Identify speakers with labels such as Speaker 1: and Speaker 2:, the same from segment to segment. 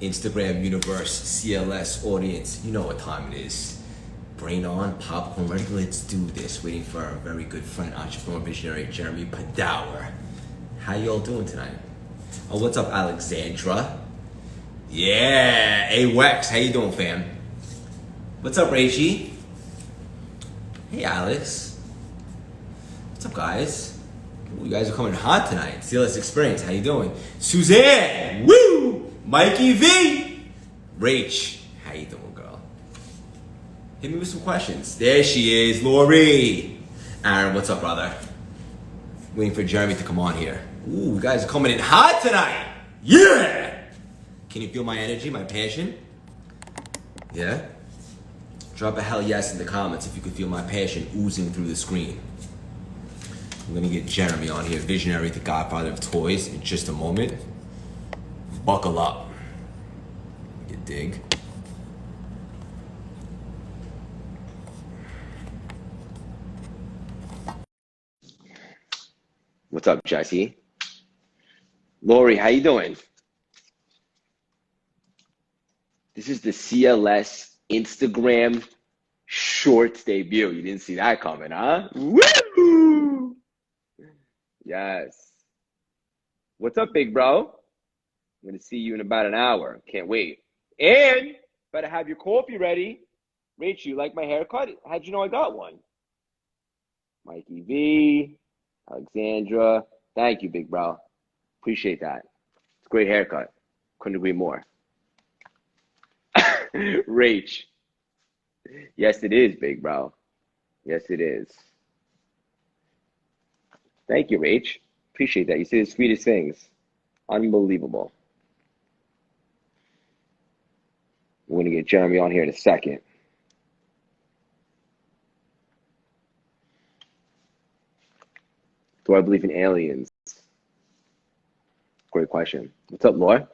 Speaker 1: Instagram universe, CLS audience, you know what time it is. Brain on, popcorn ready, let's do this. Waiting for our very good friend, entrepreneur visionary, Jeremy Padawer. How y'all doing tonight? Oh, what's up, Alexandra? Yeah, hey Wex, how you doing, fam? What's up, Reggie? Hey, Alex. What's up, guys? Ooh, you guys are coming hot tonight. CLS Experience, how you doing? Suzanne, woo! Mikey V! Rach, how you doing, girl? Hit me with some questions. There she is, Lori. Aaron, what's up, brother? Waiting for Jeremy to come on here. Ooh, you guys are coming in hot tonight. Yeah! Can you feel my energy, my passion? Yeah? Drop a hell yes in the comments if you can feel my passion oozing through the screen. I'm gonna get Jeremy on here, visionary, the Godfather of Toys, in just a moment. Buckle up. You dig? What's up, Jesse? Lori, how you doing? This is the CLS Instagram Shorts debut. You didn't see that coming, huh? Woo! Yes. What's up, big bro? I'm going to see you in about an hour. Can't wait. And better have your coffee ready. Rachel, you like my haircut? How'd you know I got one? Mikey V, Alexandra. Thank you, big bro. Appreciate that. It's a great haircut. Couldn't agree more. Rach. Yes, it is, big bro. Yes, it is. Thank you, Rach. Appreciate that. You say the sweetest things. Unbelievable. We're going to get Jeremy on here in a second. Do I believe in aliens? Great question. What's up, Laura?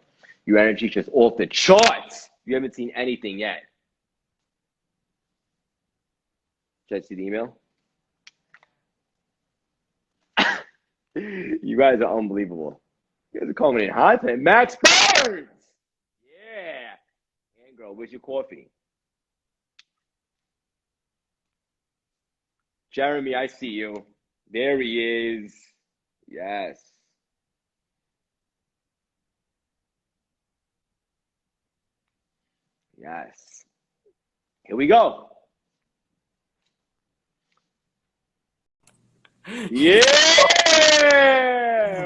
Speaker 1: Your energy just off the charts. You haven't seen anything yet. Did I see the email? You guys are unbelievable. You guys are coming in hot tonight. Max Burns! Yeah. And girl, where's your coffee? Jeremy, I see you. There he is. Yes. Yes. Here we go. Yeah!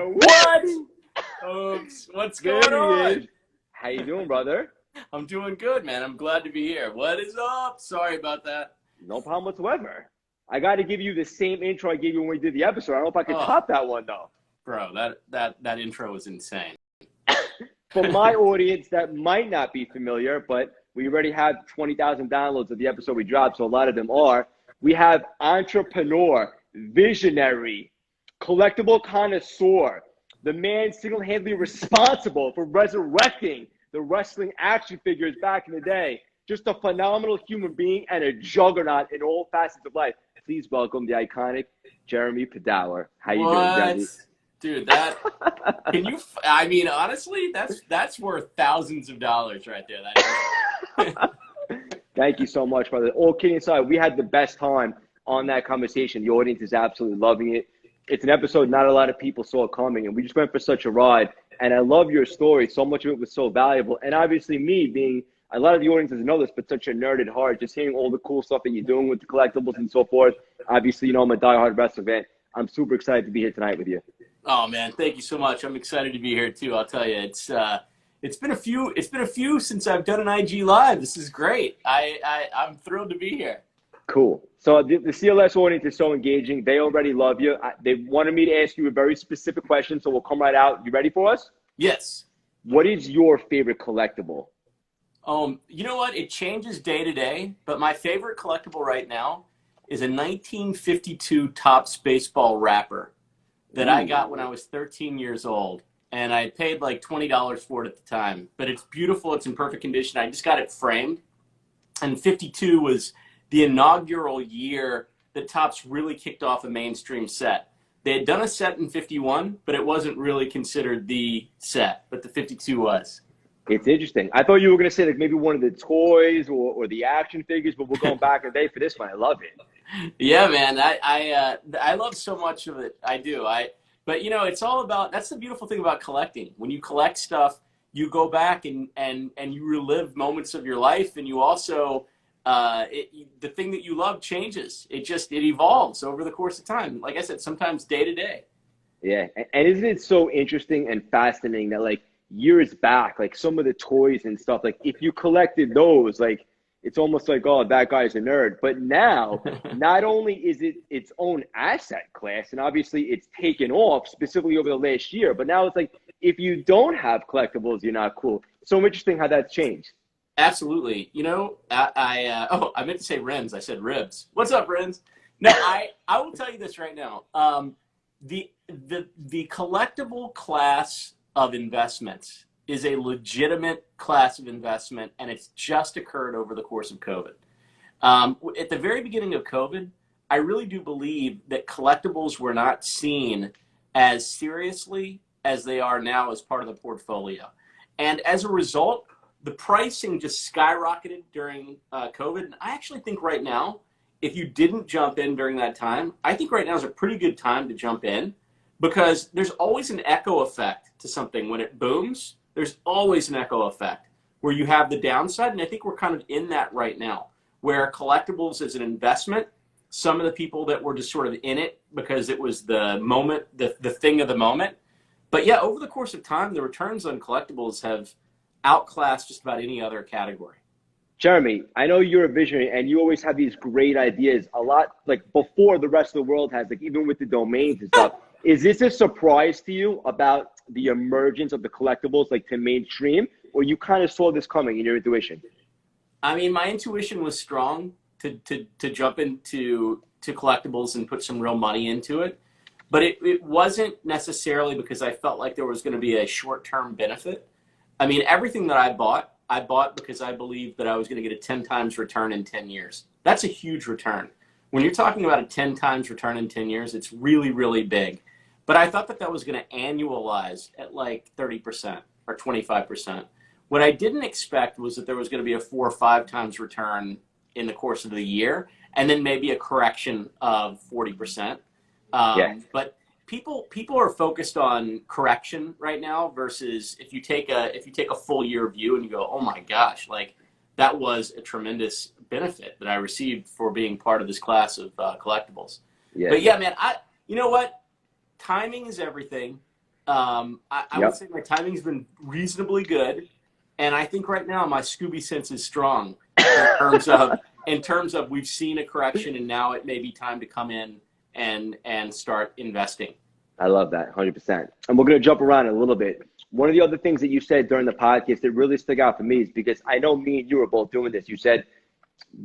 Speaker 2: What? Oops. What's
Speaker 1: There
Speaker 2: going
Speaker 1: he
Speaker 2: on?
Speaker 1: is. How you doing, brother?
Speaker 2: I'm doing good, man. I'm glad to be here. What is up? Sorry about that.
Speaker 1: No problem whatsoever. I got to give you the same intro I gave you when we did the episode. I don't know if I could top that one, though.
Speaker 2: Bro, that intro was insane.
Speaker 1: For my audience that might not be familiar, but we already have 20,000 downloads of the episode we dropped, so a lot of them are. We have entrepreneur, visionary, collectible connoisseur, the man single-handedly responsible for resurrecting the wrestling action figures back in the day. Just a phenomenal human being and a juggernaut in all facets of life. Please welcome the iconic Jeremy Padawer. How you doing, Jeremy?
Speaker 2: Dude, that can you? I mean, honestly, that's worth thousands of dollars right there.
Speaker 1: Thank you so much, brother. All kidding aside, we had the best time on that conversation. The audience is absolutely loving it. It's an episode not a lot of people saw coming, and we just went for such a ride. And I love your story. So much of it was so valuable. And obviously, me being a lot of the audience doesn't know this, but such a nerd at heart, just hearing all the cool stuff that you're doing with the collectibles and so forth. Obviously, you know, I'm a diehard wrestling fan. I'm super excited to be here tonight with you.
Speaker 2: Oh man, thank you so much. I'm excited to be here too. I'll tell you, it's been a few since I've done an IG live. This is great. I'm thrilled to be here.
Speaker 1: Cool. So the CLS audience is so engaging. They already love you. They wanted me to ask you a very specific question, so we'll come right out. You ready for us?
Speaker 2: Yes.
Speaker 1: What is your favorite collectible?
Speaker 2: You know what? It changes day to day, but my favorite collectible right now is a 1952 Topps baseball wrapper that I got when I was 13 years old. And I paid like $20 for it at the time. But it's beautiful. It's in perfect condition. I just got it framed. And 52 was the inaugural year that Topps really kicked off a mainstream set. They had done a set in 51, but it wasn't really considered the set. But the 52 was.
Speaker 3: It's interesting. I thought you were going to say like maybe one of the toys or the action figures, but we're going back in the day for this one. I love it.
Speaker 2: Yeah, man. I love so much of it. I do. But you know, it's all about. That's the beautiful thing about collecting. When you collect stuff, you go back and you relive moments of your life, and you also the thing that you love changes. It evolves over the course of time. Like I said, sometimes day to day.
Speaker 3: Yeah. And isn't it so interesting and fascinating that like years back, like some of the toys and stuff, like if you collected those, like it's almost like, oh, that guy's a nerd. But now, not only is it its own asset class, and obviously it's taken off specifically over the last year, but now it's like if you don't have collectibles, you're not cool. So interesting how that's changed.
Speaker 2: Absolutely. You know, I meant to say rims. I said ribs. What's up, rims? No, I will tell you this right now. The collectible class of investments is a legitimate class of investment, and it's just occurred over the course of COVID. At the very beginning of COVID, I really do believe that collectibles were not seen as seriously as they are now as part of the portfolio. And as a result, the pricing just skyrocketed during COVID. And I actually think right now, if you didn't jump in during that time, I think right now is a pretty good time to jump in, because there's always an echo effect to something. When it booms, there's always an echo effect where you have the downside. And I think we're kind of in that right now, where collectibles is an investment. Some of the people that were just sort of in it because it was the moment, the thing of the moment. But yeah, over the course of time, the returns on collectibles have outclassed just about any other category.
Speaker 3: Jeremy, I know you're a visionary and you always have these great ideas a lot like before the rest of the world has, like even with the domains and stuff. Is this a surprise to you about the emergence of the collectibles like to mainstream, or you kind of saw this coming in your intuition?
Speaker 2: I mean, my intuition was strong to jump into collectibles and put some real money into it. But it wasn't necessarily because I felt like there was going to be a short-term benefit. I mean, everything that I bought because I believed that I was going to get a 10 times return in 10 years. That's a huge return. When you're talking about a 10 times return in 10 years, it's really, really big. But I thought that was going to annualize at like 30% or 25%. What I didn't expect was that there was going to be a 4 or 5 times return in the course of the year, and then maybe a correction of 40%. But people are focused on correction right now versus if you take a full year view and you go, oh my gosh, like that was a tremendous benefit that I received for being part of this class of collectibles. Yeah. But yeah, man, you know what? Timing is everything. I would say my timing's been reasonably good, and I think right now my Scooby sense is strong in terms of we've seen a correction and now it may be time to come in and start investing.
Speaker 3: I love that, 100%. And we're going to jump around a little bit. One of the other things that you said during the podcast that really stuck out for me is because I know me and you were both doing this. You said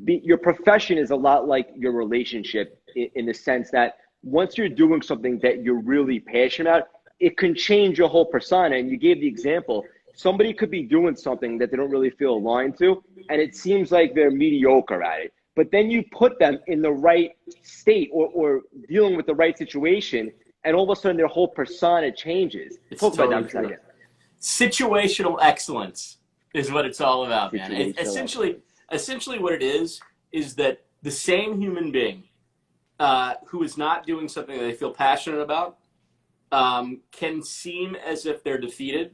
Speaker 3: your profession is a lot like your relationship in the sense that once you're doing something that you're really passionate about, it can change your whole persona. And you gave the example. Somebody could be doing something that they don't really feel aligned to, and it seems like they're mediocre at it. But then you put them in the right state or dealing with the right situation, and all of a sudden their whole persona changes.
Speaker 2: It's totally true. Situational excellence is what it's all about, man. Essentially what it is that the same human being who is not doing something that they feel passionate about can seem as if they're defeated.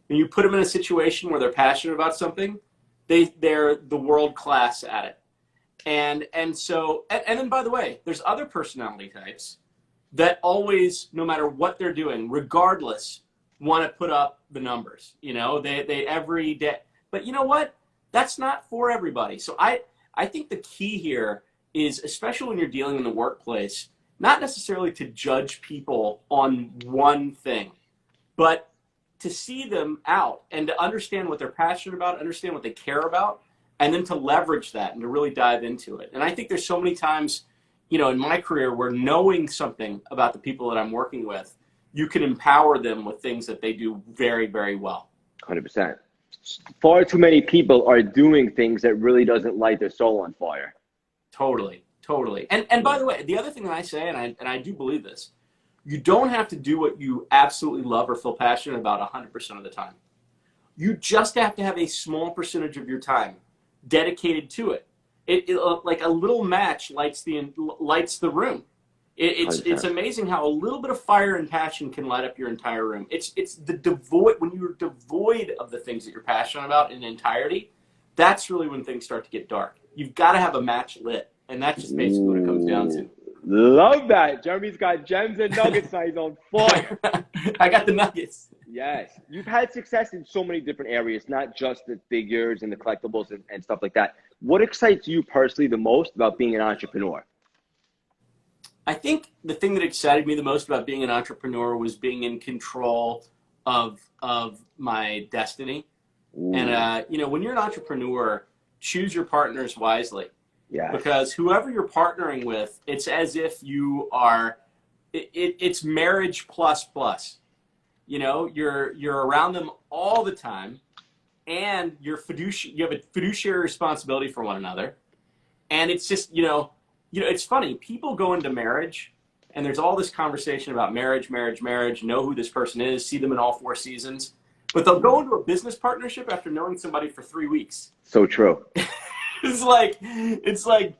Speaker 2: When you put them in a situation where they're passionate about something, they're the world class at it. And then, by the way, there's other personality types that always, no matter what they're doing, regardless, want to put up the numbers. You know, they every day. But you know what? That's not for everybody. So I think the key here is, especially when you're dealing in the workplace, not necessarily to judge people on one thing, but to see them out and to understand what they're passionate about, understand what they care about, and then to leverage that and to really dive into it. And I think there's so many times, you know, in my career where knowing something about the people that I'm working with, you can empower them with things that they do very, very well.
Speaker 3: 100%. Far too many people are doing things that really doesn't light their soul on fire.
Speaker 2: Totally. And by the way, the other thing that I say, and I do believe this, you don't have to do what you absolutely love or feel passionate about 100% of the time. You just have to have a small percentage of your time dedicated to it. Like a little match lights the room. It's amazing how a little bit of fire and passion can light up your entire room. It's the devoid, when you're devoid of the things that you're passionate about in entirety, that's really when things start to get dark. You've got to have a match lit, and that's just basically what it comes down to.
Speaker 3: Love that. Jeremy's got gems and nuggets now. He's on fire.
Speaker 2: I got the nuggets.
Speaker 3: Yes. You've had success in so many different areas, not just the figures and the collectibles and stuff like that. What excites you personally the most about being an entrepreneur?
Speaker 2: I think the thing that excited me the most about being an entrepreneur was being in control of my destiny. Ooh. And, when you're an entrepreneur, choose your partners wisely.
Speaker 3: Yeah.
Speaker 2: Because whoever you're partnering with, it's as if you are, it's marriage plus. You're around them all the time, and you have a fiduciary responsibility for one another. And it's just, it's funny. People go into marriage, and there's all this conversation about marriage, know who this person is, see them in all 4 seasons. But they'll go into a business partnership after knowing somebody for 3 weeks.
Speaker 3: So true.
Speaker 2: It's like,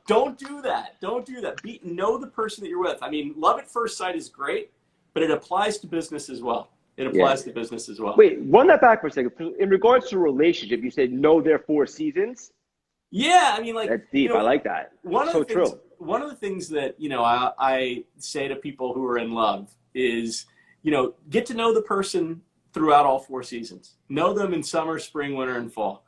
Speaker 2: don't do that. Don't do that. Know the person that you're with. I mean, love at first sight is great, but it applies to business as well. Wait, run that back for a second. In regards to relationship, you said know their 4 seasons. Yeah, I mean, like,
Speaker 3: that's deep. I like that. One of
Speaker 2: the things that, I say to people who are in love is, get to know the person throughout all 4 seasons. Know them in summer, spring, winter, and fall.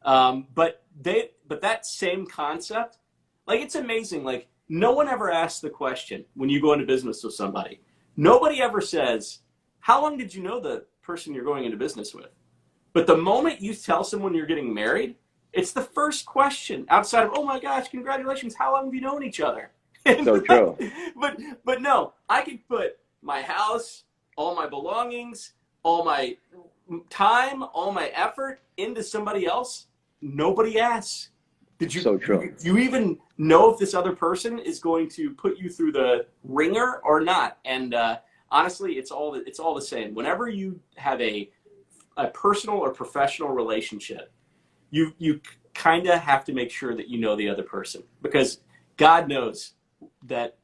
Speaker 2: But that same concept, like, it's amazing. Like, no one ever asks the question when you go into business with somebody. Nobody ever says, how long did you know the person you're going into business with? But the moment you tell someone you're getting married, it's the first question outside of, oh my gosh, congratulations, how long have you known each other?
Speaker 3: So true.
Speaker 2: But no, I could put my house, all my belongings, all my time, all my effort into somebody else. Nobody asks.
Speaker 3: So true.
Speaker 2: Do you even know if this other person is going to put you through the ringer or not? And honestly, it's all the same. Whenever you have a personal or professional relationship, you kind of have to make sure that you know the other person, because God knows that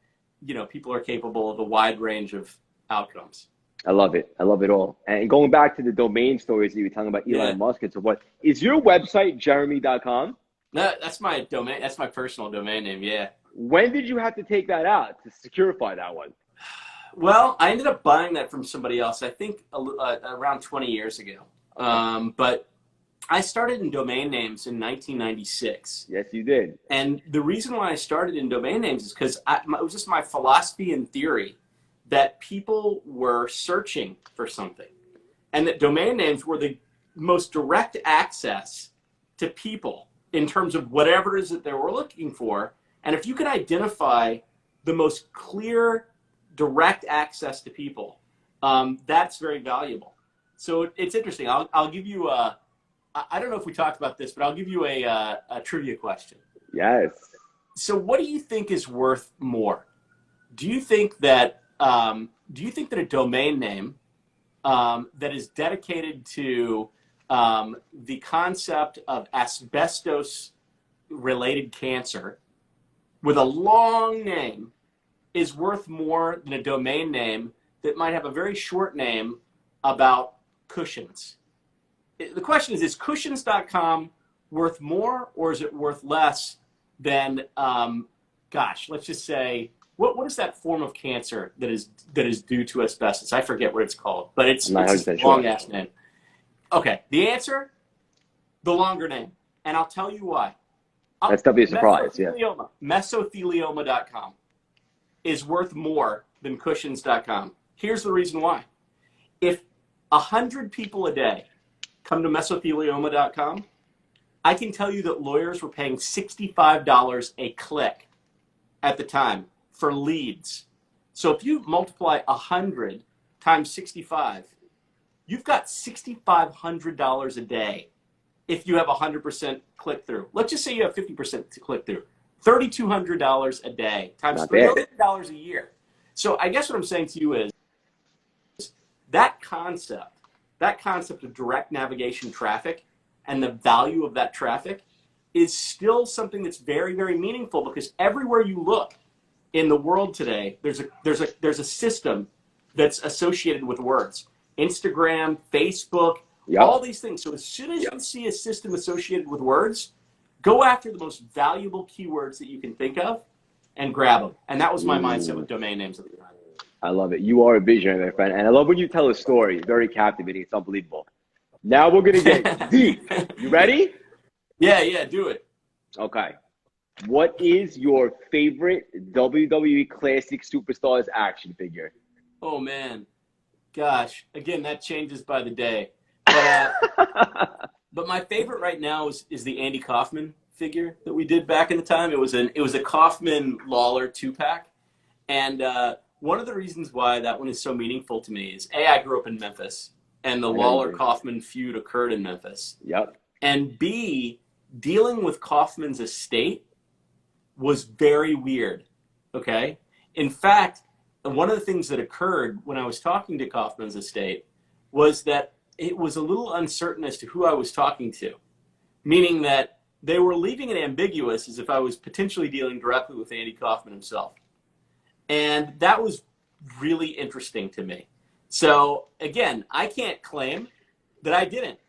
Speaker 2: people are capable of a wide range of outcomes.
Speaker 3: I love it. I love it all. And going back to the domain stories that you were talking about, Elon Musk and so what, is your website jeremy.com?
Speaker 2: No, that's my domain. That's my personal domain name. Yeah.
Speaker 3: When did you have to take that out to securify that one?
Speaker 2: Well, I ended up buying that from somebody else, I think around 20 years ago. But I started in domain names in 1996.
Speaker 3: Yes, you did.
Speaker 2: And the reason why I started in domain names is because it was just my philosophy and theory that people were searching for something, and that domain names were the most direct access to people in terms of whatever it is that they were looking for. And if you can identify the most clear, direct access to people, that's very valuable. So it's interesting. I'll give you I don't know if we talked about this, but I'll give you a trivia question.
Speaker 3: Yes.
Speaker 2: So what do you think is worth more? Do you think that a domain name that is dedicated to the concept of asbestos-related cancer with a long name is worth more than a domain name that might have a very short name about cushions? The question is cushions.com worth more, or is it worth less than, let's just say, what is that form of cancer that is due to asbestos? I forget what it's called, but it's a long-ass name. Okay, the answer, the longer name, and I'll tell you why.
Speaker 3: That's definitely a surprise, yeah.
Speaker 2: Mesothelioma.com is worth more than cushions.com. Here's the reason why. If 100 people a day come to mesothelioma.com, I can tell you that lawyers were paying $65 a click at the time for leads. So if you multiply 100 times 65, you've got $6,500 a day if you have 100% click-through. Let's just say you have 50% click-through. $3,200 a day times $3 million a year. So I guess what I'm saying to you is that concept that concept of direct navigation traffic and the value of that traffic is still something that's very, very meaningful, because everywhere you look in the world today, there's a system that's associated with words. Instagram, Facebook, all these things. So as soon as you see a system associated with words, go after the most valuable keywords that you can think of and grab them. And that was my mindset with domain names at the time.
Speaker 3: I love it. You are a visionary, my friend. And I love when you tell a story. Very captivating. It's unbelievable. Now we're going to get deep. You ready?
Speaker 2: Yeah, do it.
Speaker 3: Okay. What is your favorite WWE Classic Superstars action figure?
Speaker 2: Oh, man. Gosh. Again, that changes by the day. But my favorite right now is the Andy Kaufman figure that we did back in the time. It was a Kaufman Lawler 2-pack. And one of the reasons why that one is so meaningful to me is, A, I grew up in Memphis, and the Lawler-Kaufman feud occurred in Memphis.
Speaker 3: Yep.
Speaker 2: And B, dealing with Kaufman's estate was very weird, okay? In fact, one of the things that occurred when I was talking to Kaufman's estate was that it was a little uncertain as to who I was talking to, meaning that they were leaving it ambiguous as if I was potentially dealing directly with Andy Kaufman himself. And that was really interesting to me. So again, I can't claim that I didn't.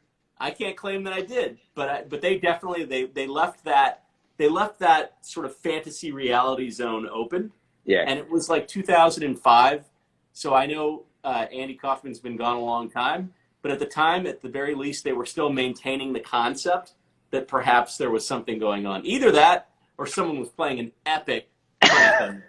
Speaker 2: I can't claim that I did, but they definitely they left that sort of fantasy reality zone open.
Speaker 3: Yeah.
Speaker 2: And it was like 2005. So I know Andy Kaufman's been gone a long time, but at the time, at the very least, they were still maintaining the concept that perhaps there was something going on. Either that, or someone was playing an epic anthem.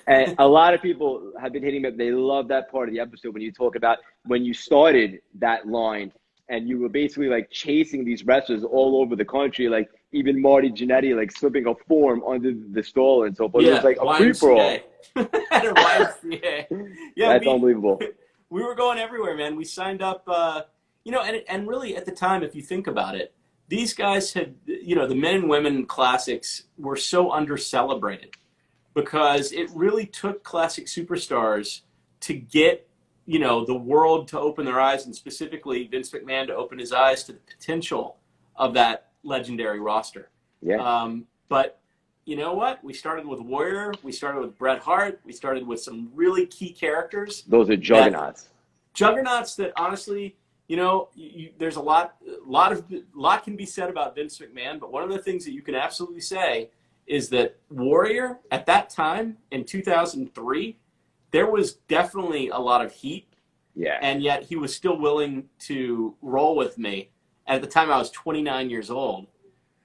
Speaker 3: And a lot of people have been hitting me up. They love that part of the episode when you talk about when you started that line and you were basically like chasing these wrestlers all over the country, like even Marty Jannetty, like slipping a form under the stall and so forth.
Speaker 2: Yeah,
Speaker 3: it was like a free-for-all.
Speaker 2: At a YMCA. Yeah,
Speaker 3: that's unbelievable.
Speaker 2: We were going everywhere, man. We signed up, and really at the time, if you think about it, these guys had, the men and women classics were so under-celebrated, because it really took classic superstars to get, the world to open their eyes, and specifically Vince McMahon to open his eyes to the potential of that legendary roster.
Speaker 3: Yeah.
Speaker 2: But you know what? We started with Warrior. We started with Bret Hart. We started with some really key characters.
Speaker 3: Those are juggernauts.
Speaker 2: Juggernauts that honestly, there's a lot can be said about Vince McMahon, but one of the things that you can absolutely say is that Warrior at that time in 2003, there was definitely a lot of heat.
Speaker 3: Yeah.
Speaker 2: And yet he was still willing to roll with me. And at the time I was 29 years old,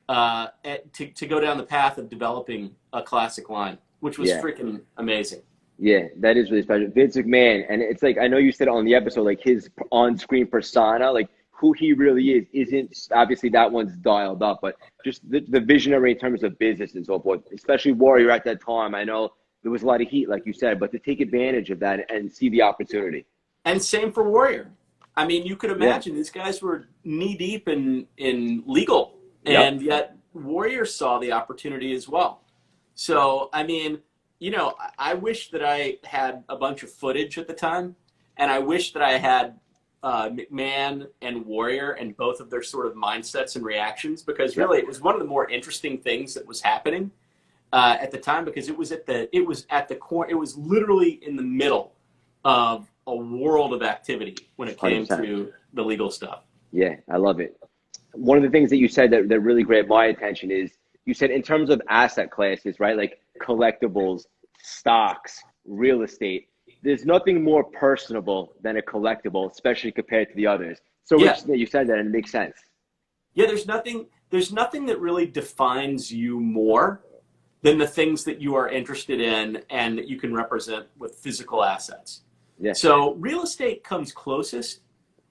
Speaker 2: to go down the path of developing a classic line, which was freaking amazing.
Speaker 3: Yeah, that is really special. Vince McMahon, and it's like, I know you said it on the episode, like his on-screen persona, like who he really isn't, obviously that one's dialed up, but just the visionary in terms of business and so forth, especially Warrior at that time. I know there was a lot of heat, like you said, but to take advantage of that and see the opportunity.
Speaker 2: And same for Warrior. I mean, you could imagine these guys were knee-deep in legal, and yet Warrior saw the opportunity as well. So, I mean, I wish that I had a bunch of footage at the time, and I wish that I had McMahon and Warrior and both of their sort of mindsets and reactions, because really it was one of the more interesting things that was happening at the time, because it was literally in the middle of a world of activity when it came
Speaker 3: 100%.
Speaker 2: to the legal stuff.
Speaker 3: Yeah, I love it. One of the things that you said that really grabbed my attention is you said in terms of asset classes, right? Like collectibles, stocks, real estate, there's nothing more personable than a collectible, especially compared to the others. So you said that and it makes sense. Yeah,
Speaker 2: there's nothing that really defines you more than the things that you are interested in and that you can represent with physical assets. Yeah. So real estate comes closest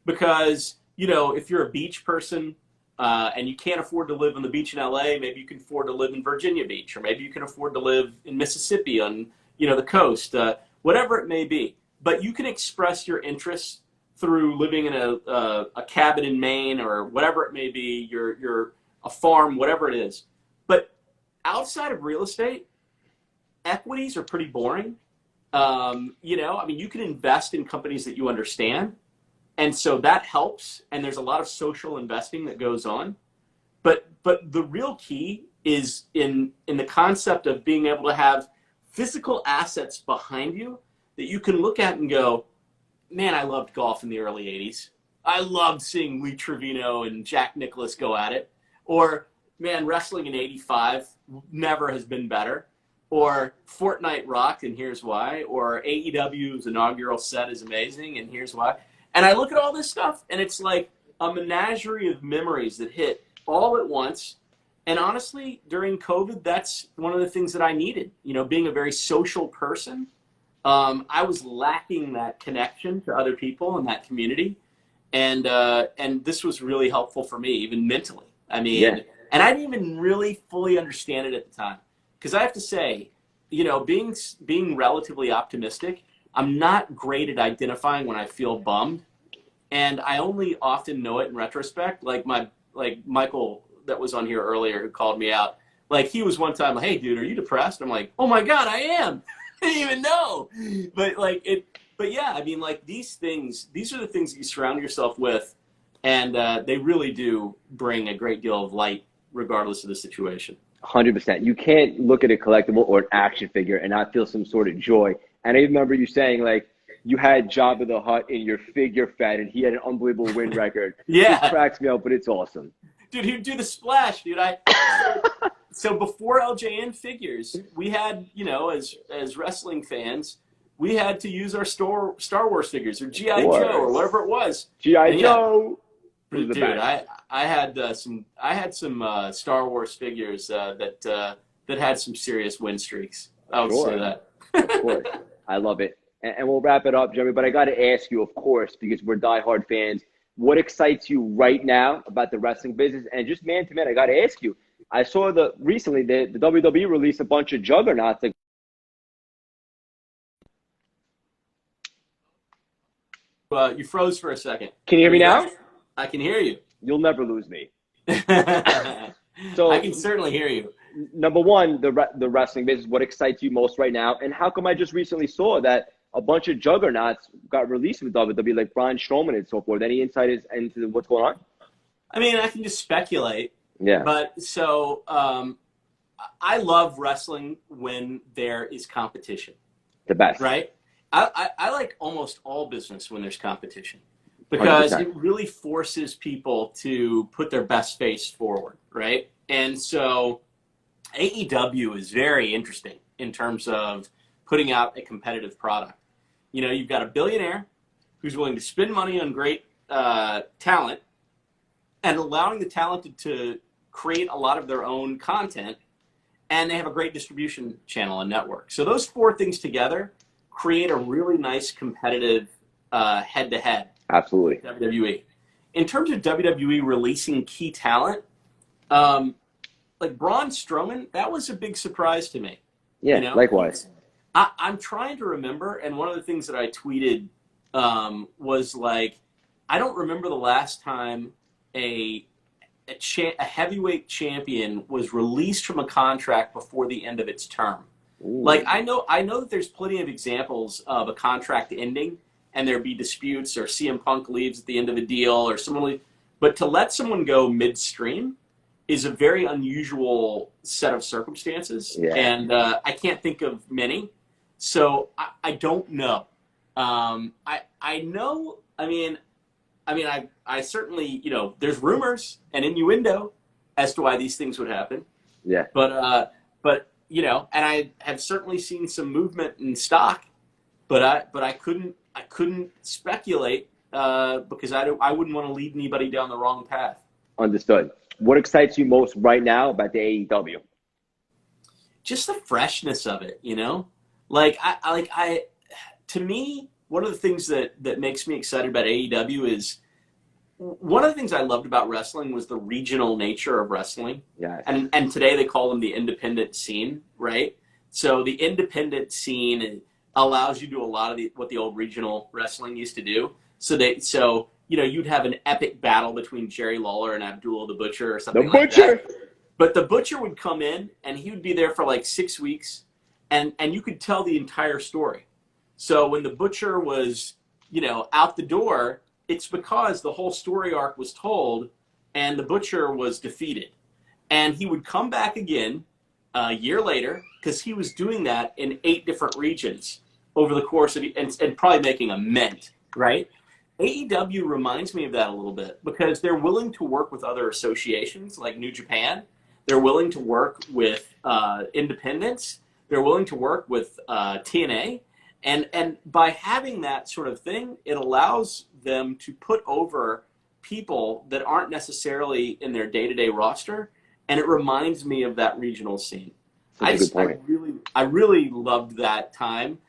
Speaker 2: because, if you're a beach person and you can't afford to live on the beach in LA, maybe you can afford to live in Virginia Beach, or maybe you can afford to live in Mississippi on, the coast, whatever it may be. But you can express your interests through living in a cabin in Maine or whatever it may be, you're a farm, whatever it is. But outside of real estate, equities are pretty boring. You can invest in companies that you understand, And so that helps. And there's a lot of social investing that goes on. But the real key is in the concept of being able to have physical assets behind you that you can look at and go, man, I loved golf in the early 80s. I loved seeing Lee Trevino and Jack Nicklaus go at it. Or, man, wrestling in 85 never has been better. Or Fortnite rocked, and here's why. Or AEW's inaugural set is amazing, and here's why. And I look at all this stuff, and it's like a menagerie of memories that hit all at once. And honestly, during COVID, that's one of the things that I needed. You know, being a very social person, I was lacking that connection to other people in that community. And this was really helpful for me, even mentally. I mean, and I didn't even really fully understand it at the time. Because I have to say, you know, being relatively optimistic, I'm not great at identifying when I feel bummed. And I only often know it in retrospect. Like Michael that was on here earlier who called me out. Like he was one time, hey dude, are you depressed? I'm like, oh my God, I am. I didn't even know. But yeah, I mean, like these are the things that you surround yourself with. And they really do bring a great deal of light regardless of the situation.
Speaker 3: 100%. You can't look at a collectible or an action figure and not feel some sort of joy. And I remember you saying like you had Jabba the Hutt in your figure fed and he had an unbelievable win record.
Speaker 2: Yeah.
Speaker 3: It cracks me up, but it's awesome.
Speaker 2: Dude, he'd do the splash, dude. So before LJN figures, we had, you know, as wrestling fans, we had to use our Star Wars figures or G.I. Joe or whatever it was.
Speaker 3: G.I. Joe.
Speaker 2: Dude, I had some Star Wars figures that had some serious win streaks. I would say that.
Speaker 3: Of course, I love it, and we'll wrap it up, Jeremy. But I got to ask you, of course, because we're diehard fans, what excites you right now about the wrestling business? And just man to man, I got to ask you. I saw recently the WWE released a bunch of juggernauts.
Speaker 2: You froze for a second.
Speaker 3: Can you hear me now?
Speaker 2: I can hear you.
Speaker 3: You'll never lose me.
Speaker 2: So I can certainly hear you.
Speaker 3: Number one, the wrestling business, what excites you most right now? And how come I just recently saw that a bunch of juggernauts got released from WWE, like Braun Strowman and so forth? Any insight into what's going on?
Speaker 2: I mean, I can just speculate.
Speaker 3: Yeah.
Speaker 2: But so I love wrestling when there is competition.
Speaker 3: The best.
Speaker 2: Right? I like almost all business when there's competition. Because
Speaker 3: 100%.
Speaker 2: it really forces people to put their best face forward, right? And so AEW is very interesting in terms of putting out a competitive product. You know, you've got a billionaire who's willing to spend money on great talent and allowing the talented to create a lot of their own content, and they have a great distribution channel and network. So those four things together create a really nice competitive head-to-head.
Speaker 3: Absolutely.
Speaker 2: WWE. In terms of WWE releasing key talent, like Braun Strowman, that was a big surprise to me.
Speaker 3: Yeah,
Speaker 2: you know?
Speaker 3: likewise.
Speaker 2: I'm trying to remember, and one of the things that I tweeted was like, I don't remember the last time a heavyweight champion was released from a contract before the end of its term.
Speaker 3: Ooh.
Speaker 2: Like I know that there's plenty of examples of a contract ending and there be disputes, or CM Punk leaves at the end of a deal, or someone but to let someone go midstream is a very unusual set of circumstances, and I can't think of many, so I don't know. I know. I mean, I certainly, you know, there's rumors and innuendo as to why these things would happen.
Speaker 3: Yeah.
Speaker 2: But you know, and I have certainly seen some movement in stock, but I couldn't speculate because I wouldn't want to lead anybody down the wrong path.
Speaker 3: Understood. What excites you most right now about the AEW?
Speaker 2: Just the freshness of it, you know? Like to me, one of the things that makes me excited about AEW is one of the things I loved about wrestling was the regional nature of wrestling.
Speaker 3: Yes.
Speaker 2: And today they call them the independent scene, right? So the independent scene allows you to do a lot of what the old regional wrestling used to do. So you know, you'd have an epic battle between Jerry Lawler and Abdullah the Butcher or something like that. But the Butcher would come in and he would be there for like 6 weeks and you could tell the entire story. So when the Butcher was, you know, out the door, it's because the whole story arc was told and the Butcher was defeated. And he would come back again a year later because he was doing that in 8 different regions over the course of, and probably making a mint, right? AEW reminds me of that a little bit because they're willing to work with other associations like New Japan. They're willing to work with independents. They're willing to work with TNA. And by having that sort of thing, it allows them to put over people that aren't necessarily in their day-to-day roster. And it reminds me of that regional scene.
Speaker 3: That's a good point.
Speaker 2: I really loved that time.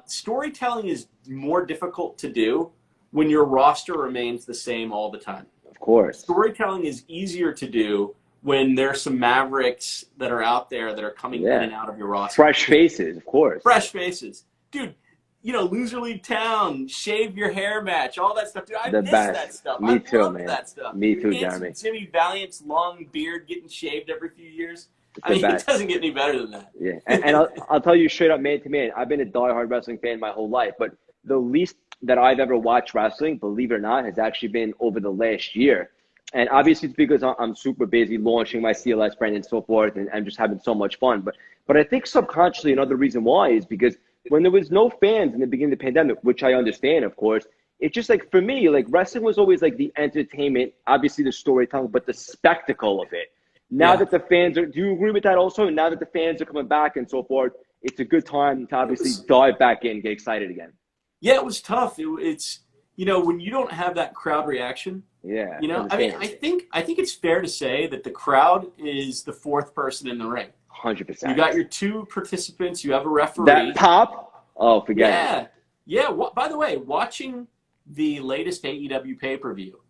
Speaker 2: Storytelling is more difficult to do when your roster remains the same all the time.
Speaker 3: Of course.
Speaker 2: Storytelling is easier to do when there's some mavericks that are out there that are coming in and out of your roster.
Speaker 3: Fresh faces, of course.
Speaker 2: Fresh faces. Dude, you know, Loser League Town, shave your hair match, all that stuff. Dude, I miss that stuff.
Speaker 3: Me too,
Speaker 2: love
Speaker 3: man.
Speaker 2: That stuff.
Speaker 3: Me too, Jeremy.
Speaker 2: Jimmy Valiant's long beard getting shaved every few years.
Speaker 3: It's
Speaker 2: I mean, it doesn't get any better than that.
Speaker 3: Yeah, and I'll tell you straight up, man to man, I've been a diehard wrestling fan my whole life, but the least that I've ever watched wrestling, believe it or not, has actually been over the last year. And obviously it's because I'm super busy launching my CLS brand and so forth, and I'm just having so much fun. But I think subconsciously another reason why is because when there was no fans in the beginning of the pandemic, which I understand, of course, it's just like, for me, like wrestling was always like the entertainment, obviously the storytelling, but the spectacle of it. Now that the fans are, do you agree with that also? Now that the fans are coming back and so forth, it's a good time to obviously dive back in, get excited again.
Speaker 2: Yeah, it was tough. It's, you know, when you don't have that crowd reaction.
Speaker 3: Yeah.
Speaker 2: You know, I mean, I think it's fair to say that the crowd is the 4th person in the ring.
Speaker 3: 100%.
Speaker 2: You got your 2 participants. You have a referee.
Speaker 3: That pop? Oh, forget it.
Speaker 2: Yeah. By the way, watching the latest AEW pay-per-view,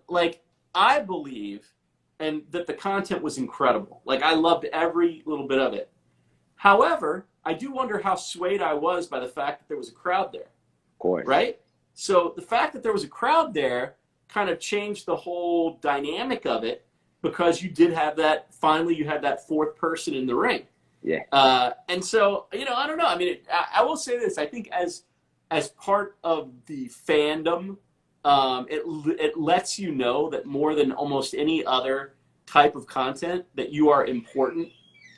Speaker 2: like, I believe and that the content was incredible. Like, I loved every little bit of it. However, I do wonder how swayed I was by the fact that there was a crowd there.
Speaker 3: Of course.
Speaker 2: Right? So the fact that there was a crowd there kind of changed the whole dynamic of it because you did have that, finally you had that 4th person in the ring.
Speaker 3: Yeah.
Speaker 2: And so, you know, I don't know. I mean, I will say this. I think as part of the fandom, it lets you know that more than almost any other type of content that you are important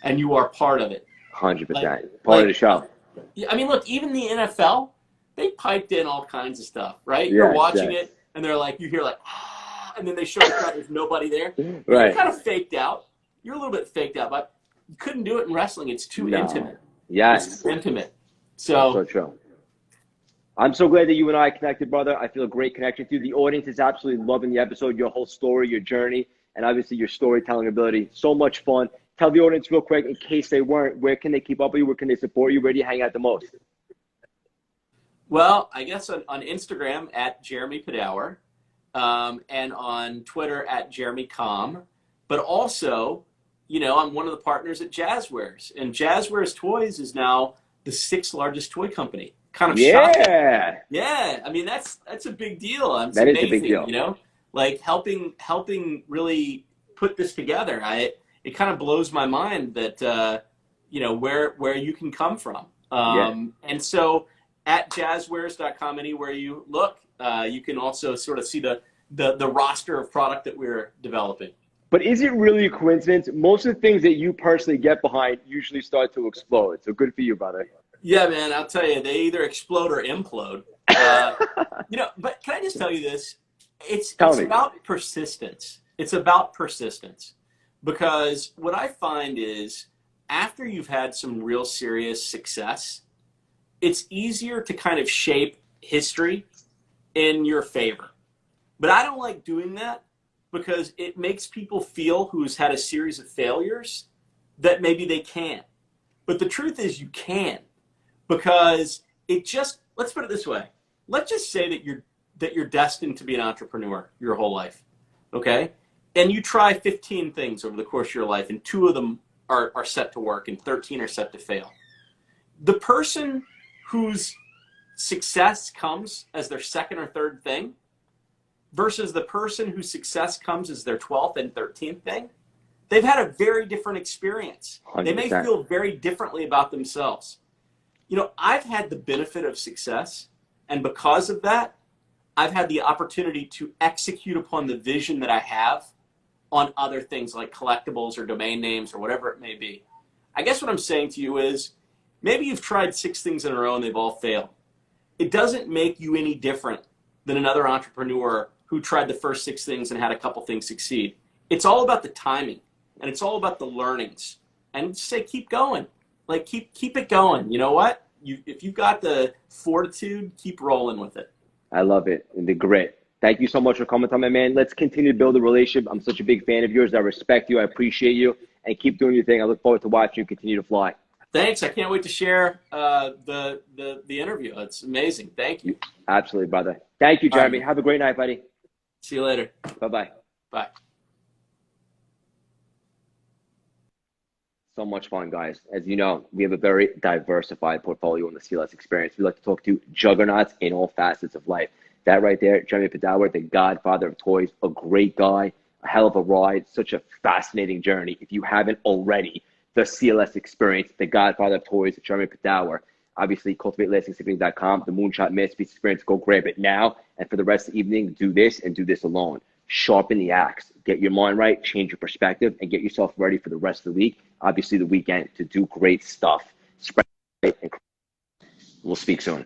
Speaker 2: and you are part of it.
Speaker 3: 100%. Part of the show.
Speaker 2: I mean, look, even the NFL, they piped in all kinds of stuff, right? You're watching it and they're like, you hear like, ah, and then they show the crowd, there's nobody there.
Speaker 3: Right.
Speaker 2: You're kind of faked out. You're a little bit faked out, but you couldn't do it in wrestling. It's too intimate.
Speaker 3: Yes.
Speaker 2: It's intimate. So
Speaker 3: true. I'm so glad that you and I connected, brother. I feel a great connection to you. The audience is absolutely loving the episode, your whole story, your journey, and obviously your storytelling ability. So much fun. Tell the audience real quick, in case they weren't, where can they keep up with you? Where can they support you? Where do you hang out the most?
Speaker 2: Well, I guess on Instagram at Jeremy Padawer, and on Twitter at Jeremy Com. But also, you know, I'm one of the partners at Jazzwares, and Jazzwares Toys is now the 6th largest toy company. Kind of shocking. Yeah. I mean, that's a big deal. It's
Speaker 3: that
Speaker 2: amazing,
Speaker 3: is a big deal.
Speaker 2: You know, like helping really put this together. It kind of blows my mind that you know where you can come from. And so at jazzwares.com, anywhere you look, you can also sort of see the roster of product that we're developing.
Speaker 3: But is it really a coincidence? Most of the things that you personally get behind usually start to explode. So good for you, brother.
Speaker 2: Yeah, man, I'll tell you, they either explode or implode. You know, but can I just tell you this? It's about persistence. It's about persistence. Because what I find is after you've had some real serious success, it's easier to kind of shape history in your favor. But I don't like doing that because it makes people feel who's had a series of failures that maybe they can't. But the truth is you can. Because let's put it this way. Let's just say that you're destined to be an entrepreneur your whole life, okay? And you try 15 things over the course of your life, and 2 of them are set to work, and 13 are set to fail. The person whose success comes as their 2nd or 3rd thing versus the person whose success comes as their 12th and 13th thing, they've had a very different experience.
Speaker 3: 100%.
Speaker 2: They may feel very differently about themselves. You know, I've had the benefit of success, and because of that, I've had the opportunity to execute upon the vision that I have on other things like collectibles or domain names or whatever it may be. I guess what I'm saying to you is maybe you've tried 6 things in a row and they've all failed. It doesn't make you any different than another entrepreneur who tried the first 6 things and had a couple things succeed. It's all about the timing, and it's all about the learnings. And say, keep going. Like, keep it going. You know what? If you've got the fortitude, keep rolling with it.
Speaker 3: I love it. And the grit. Thank you so much for coming on, my man. Let's continue to build a relationship. I'm such a big fan of yours. I respect you. I appreciate you. And keep doing your thing. I look forward to watching you continue to fly.
Speaker 2: Thanks. I can't wait to share the interview. It's amazing. Thank you.
Speaker 3: Absolutely, brother. Thank you, Jeremy.
Speaker 2: Right.
Speaker 3: Have a great night, buddy.
Speaker 2: See you later.
Speaker 3: Bye-bye.
Speaker 2: Bye.
Speaker 3: So much fun, guys. As you know, we have a very diversified portfolio in the CLS experience. We like to talk to juggernauts in all facets of life. That right there, Jeremy Padawer, the Godfather of Toys, a great guy, a hell of a ride, such a fascinating journey. If you haven't already, the CLS experience, the Godfather of Toys, Jeremy Padawer, obviously cultivatelastingsicketing.com, the Moonshot Masterpiece experience, go grab it now. And for the rest of the evening, do this and do this alone. Sharpen the axe, get your mind right, change your perspective, and get yourself ready for the rest of the week, obviously the weekend, to do great stuff. Spread it, and we'll speak soon.